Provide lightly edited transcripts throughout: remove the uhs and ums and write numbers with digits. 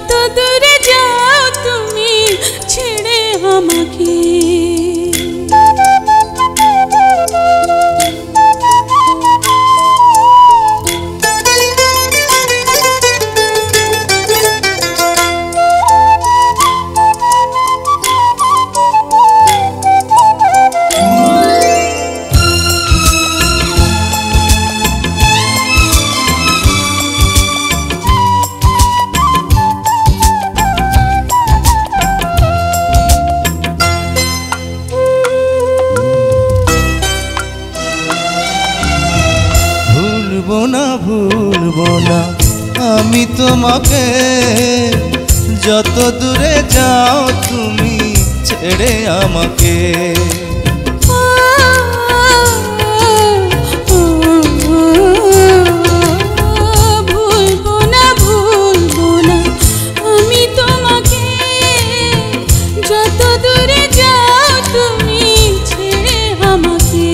যত দূরে যাও তুমি ছেড়ে আমাকে। ভুলবো না আমি তোমাকে, যত দূরে যাও তুমি ছেড়ে আমাকে। ভুলবো না আমি তোমাকে, যত দূরে যাও তুমি ছেড়ে আমাকে।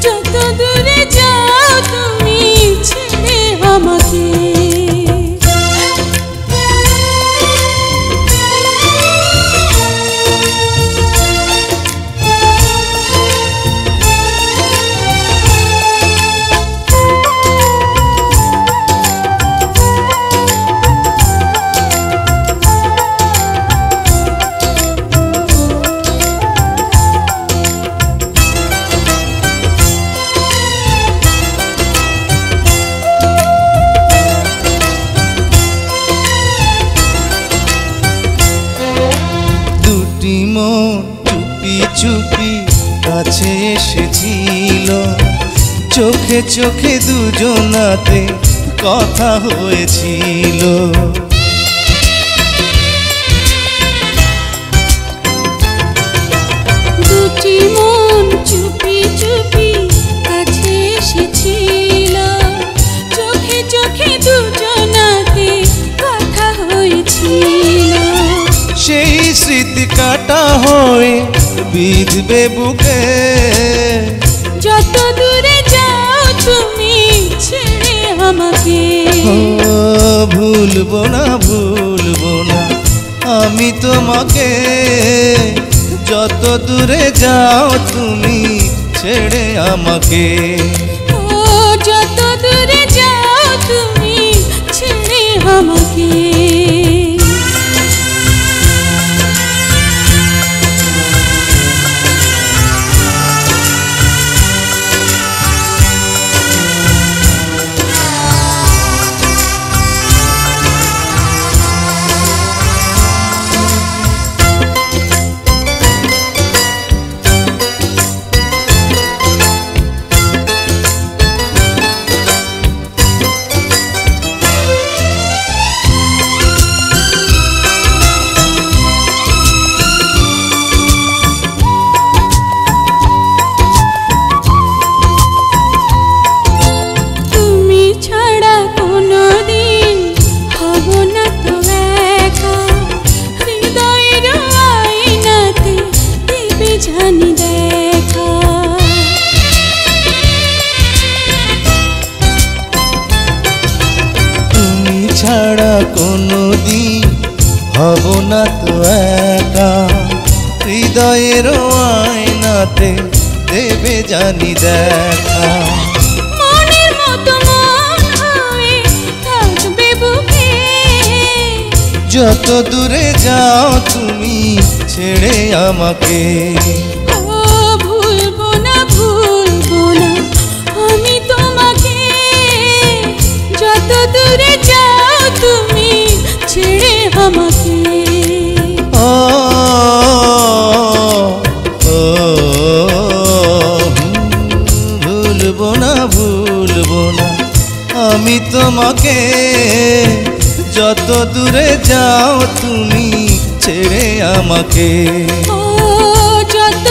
যত দূরে যাও তুমি ছেড়ে আমাকে। চুপি চুপি কাছে এসেছিল, চোখে চোখে দুজনাতে কথা হয়েছিল। দুটি মন চুপি চুপি কাছে এসেছিল, চোখে চোখে দুজনাতে কথা হয়েছিল। সেই স্মৃতি কাটা হয়ে বিঁধবে বুকে, যত দূরে যাও তুমি ছেড়ে আমাকে। ভুলবো না আমি তোমাকে, যত দূরে যাও তুমি ছেড়ে আমাকে। যত দূরে যাও তুমি ছেড়ে আমাকে। ছাড়া কোনোদিন হব না তো একা, হৃদয়ের আয়নাতে দেবে জানি দেখা। মনের মতো মন হয়ে থাকবে বুকে, যত দূরে যাও তুমি ছেড়ে আমাকে। ভুলবো না আমি তোমাকে, যত দূরে যাও তুমি ছেড়ে আমাকে। ভুলবো না আমি তোমাকে, যত দূরে যাও তুমি ছেড়ে আমাকে। যত